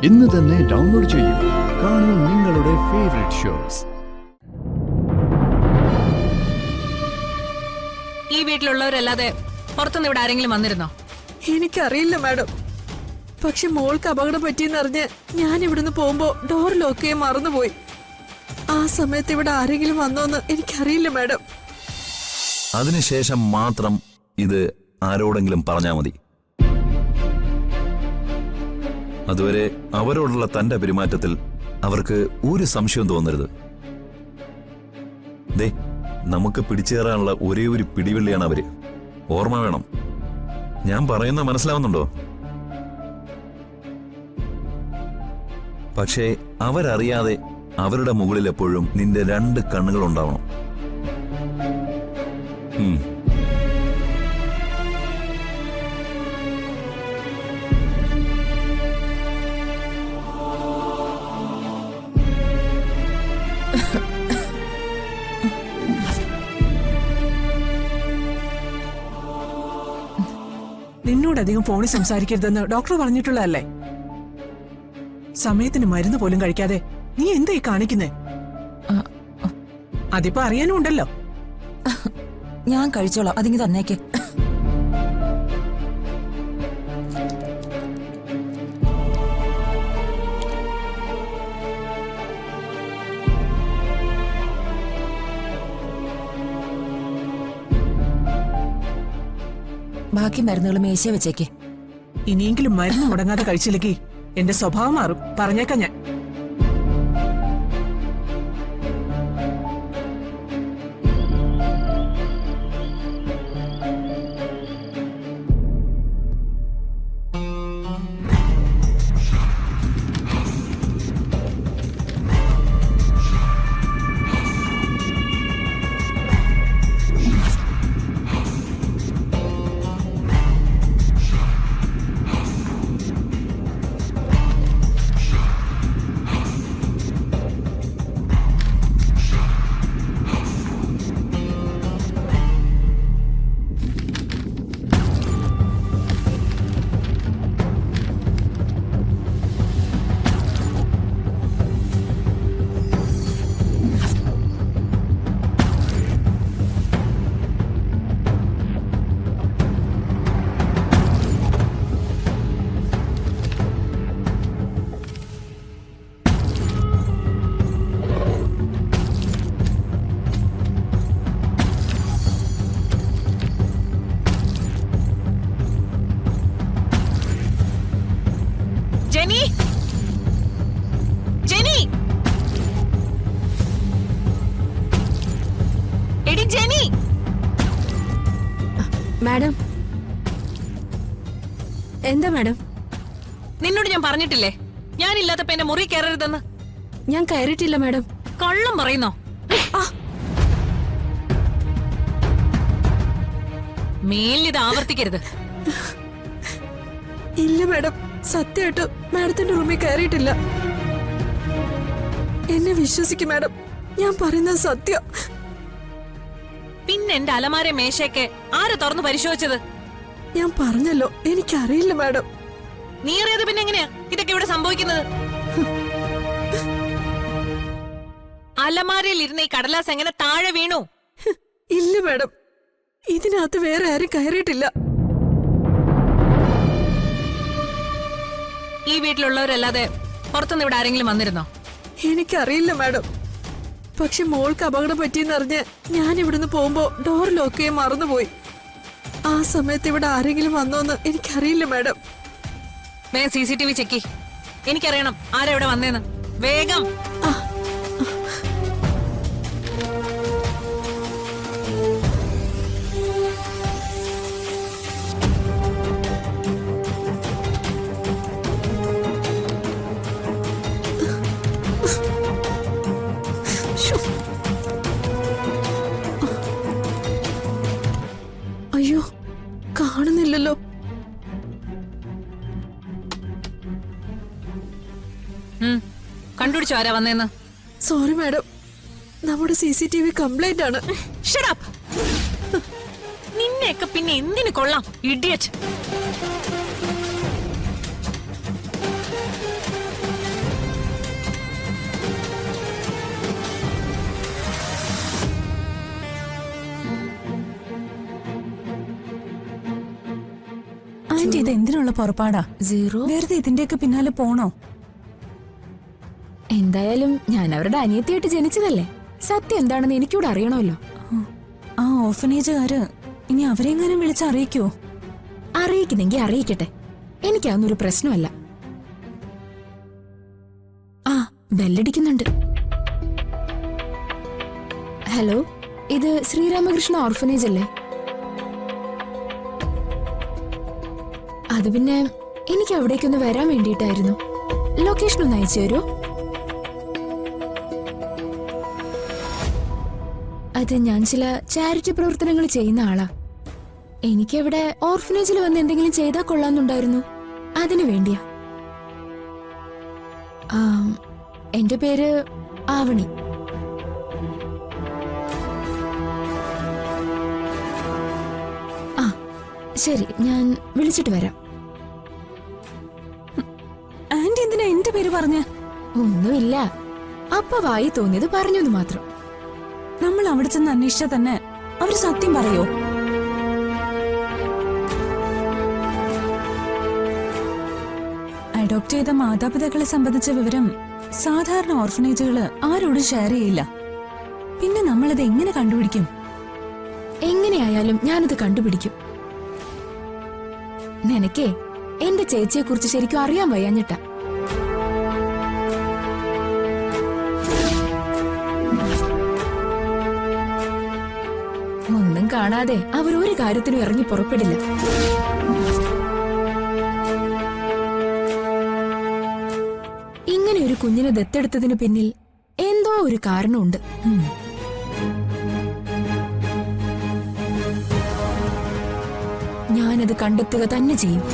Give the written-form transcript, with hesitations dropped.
ഇന്ന് തന്നെ ഡൗൺലോഡ് ചെയ്യൂ. കാണൂ നിങ്ങളുടെ ഫേവറേറ്റ് ഷോസ്. ഈ വീട്ടിലുള്ളവരല്ലാതെ പുറത്തുനിന്ന് ഇവിടെ ആരെങ്കിലും വന്നിരുന്നോ? എനിക്കറിയില്ല മാഡം. പക്ഷെ മോൾക്ക് അപകടം പറ്റിയെന്നറിഞ്ഞ് ഞാൻ ഇവിടുന്ന് പോകുമ്പോ ഡോർ ലോക്ക് ചെയ്യാൻ മറന്നുപോയി. ആ സമയത്ത് ഇവിടെ ആരെങ്കിലും വന്നോന്ന് എനിക്കറിയില്ല മാഡം. അതിനുശേഷം മാത്രം ഇത് ആരോടെങ്കിലും പറഞ്ഞാൽ മതി. അതുവരെ അവരോടുള്ള തന്റെ പെരുമാറ്റത്തിൽ അവർക്ക് ഒരു സംശയവും തോന്നരുത്. ദേ, നമുക്ക് പിടിച്ചേറാനുള്ള ഒരേ ഒരു പിടിവള്ളിയാണ് അവര്. ഓർമ്മ വേണം. ഞാൻ പറയുന്ന മനസ്സിലാവുന്നുണ്ടോ? പക്ഷേ അവരറിയാതെ അവരുടെ മുകളിൽ എപ്പോഴും നിന്റെ 2 കണ്ണുകൾ ഉണ്ടാവണം. നിന്നോടധികം ഫോണിൽ സംസാരിക്കരുതെന്ന് ഡോക്ടർ പറഞ്ഞിട്ടുള്ളതല്ലേ? സമയത്തിന് മരുന്ന് പോലും കഴിക്കാതെ നീ എന്തായി കാണിക്കുന്നേ? അതിപ്പോ അറിയാനും ഉണ്ടല്ലോ. ഞാൻ കഴിച്ചോളാം, അതിങ്ങ് തന്നേക്ക്. ബാക്കി മരുന്നുകൾ മേശ വെച്ചേക്ക്. ഇനിയെങ്കിലും മരുന്ന് മുടങ്ങാതെ കഴിച്ചില്ലെങ്കിൽ എന്റെ സ്വഭാവം മാറും, പറഞ്ഞേക്കാം ഞാൻ. ജെനി, ജെനി, എടി ജെനി. മാഡം, എന്താ മാഡം? നിന്നോട് ഞാൻ പറഞ്ഞിട്ടില്ലേ ഞാനില്ലാത്തപ്പോ എന്റെ മുറി കയറരുതെന്ന്? ഞാൻ കയറിയിട്ടില്ല മാഡം. കള്ളം പറയുന്നോ? മേലിത് ആവർത്തിക്കരുത്. ഇല്ല മാഡം, സത്യമായിട്ട് മാഡത്തിന്റെ റൂമിൽ കയറിയിട്ടില്ല. എന്നെ വിശ്വസിക്കും മാഡം, ഞാൻ പറയുന്നത് സത്യം. പിന്നെ എന്റെ അലമാര മേശയൊക്കെ ആര് തുറന്ന് പരിശോധിച്ചത്? ഞാൻ പറഞ്ഞല്ലോ, എനിക്കറിയില്ല മാഡം. നീ അറിയാതെ പിന്നെ എങ്ങനെയാ ഇതൊക്കെ ഇവിടെ സംഭവിക്കുന്നത്? അലമാരയിൽ ഇരുന്ന ഈ കടലാസ് എങ്ങനെ താഴെ വീണു? ഇല്ല മാഡം, ഇതിനകത്ത് വേറെ ആരും കയറിയിട്ടില്ല. ഈ വീട്ടിലുള്ളവരല്ലാതെ പുറത്തുനിന്ന് ഇവിടെ ആരെങ്കിലും വന്നിരുന്നോ? എനിക്കറിയില്ല മാഡം. പക്ഷെ മോൾക്ക് അപകടം പറ്റിയെന്നറിഞ്ഞ് ഞാൻ ഇവിടുന്ന് പോകുമ്പോ ഡോർ ലോക്ക് ചെയ്യാൻ മറന്നുപോയി. ആ സമയത്ത് ഇവിടെ ആരെങ്കിലും വന്നോന്ന് എനിക്കറിയില്ല മാഡം. വേഗം CCTV ചെക്ക്. എനിക്കറിയണം ആരാ ഇവിടെ വന്നേന്ന്. വേഗം. അയ്യോ, കാണുന്നില്ലല്ലോ. കണ്ടുപിടിച്ചോ ആരാ വന്നേന്ന്? സോറി മാഡം, നമ്മുടെ CCTV കംപ്ലൈന്റ് ആണ്. Shut up. നിന്നെയൊക്കെ പിന്നെ എന്തിനു കൊള്ളാം, ഇഡിയറ്റ്. ഇത് എന്തിനുള്ള പുറപ്പാടാ? 0. വെറുതെ ഇതിന്റെയൊക്കെ പിന്നാലെ പോണോ? എന്തായാലും ഞാൻ അവരുടെ അനിയത്തിയായിട്ട് ജനിച്ചതല്ലേ, സത്യം എന്താണെന്ന് എനിക്കൂടെ അറിയണമല്ലോ. ആ ഓർഫനേജുകാര് ഇനി അവരെങ്ങാനും വിളിച്ചറിയിക്കോ? അറിയിക്കുന്നെങ്കി അറിയിക്കട്ടെ, എനിക്കതൊന്നൊരു പ്രശ്നമല്ല. ആ, ബെല്ലടിക്കുന്നുണ്ട്. ഹലോ, ഇത് ശ്രീരാമകൃഷ്ണ ഓർഫനേജ് അല്ലേ? അത് പിന്നെ എനിക്ക് അവിടേക്കൊന്ന് വരാൻ വേണ്ടിയിട്ടായിരുന്നു. ലൊക്കേഷൻ ഒന്ന് അയച്ചു തരുമോ? അത് ഞാൻ ചില ചാരിറ്റി പ്രവർത്തനങ്ങൾ ചെയ്യുന്ന ആളാ. എനിക്കവിടെ ഓർഫനേജിൽ വന്ന് എന്തെങ്കിലും ചെയ്താൽ കൊള്ളാന്നുണ്ടായിരുന്നു, അതിനു വേണ്ടിയാ. എന്റെ പേര് ആവണി. ആ ശരി, ഞാൻ വിളിച്ചിട്ട് വരാം. ആന്റി എന്തിനാ എന്റെ പേര് പറഞ്ഞ? ഒന്നുമില്ല, അപ്പ വായി തോന്നിയത് പറഞ്ഞെന്ന് മാത്രം. നമ്മൾ അവിടെ ചെന്ന് അന്വേഷിച്ചാ തന്നെ അവര് സത്യം പറയോ? അഡോപ്റ്റ് ചെയ്ത മാതാപിതാക്കളെ സംബന്ധിച്ച വിവരം സാധാരണ ഓർഫനേജുകള് ആരോടും ഷെയർ ചെയ്യില്ല. പിന്നെ നമ്മളത് എങ്ങനെ കണ്ടുപിടിക്കും? എങ്ങനെയായാലും ഞാനത് കണ്ടുപിടിക്കും. നിനക്കേ എന്റെ ചേച്ചിയെ കുറിച്ച് ശരിക്കും അറിയാൻ വയ്യാഞ്ഞിട്ടാ. ഒന്നും കാണാതെ അവരൊരു കാര്യത്തിനും ഇറങ്ങി പുറപ്പെടില്ല. ഇങ്ങനെ ഒരു കുഞ്ഞിനെ ദത്തെടുത്തതിന് പിന്നിൽ എന്തോ ഒരു കാരണമുണ്ട്. ഞാനത് കണ്ടെത്തുക തന്നെ ചെയ്യും.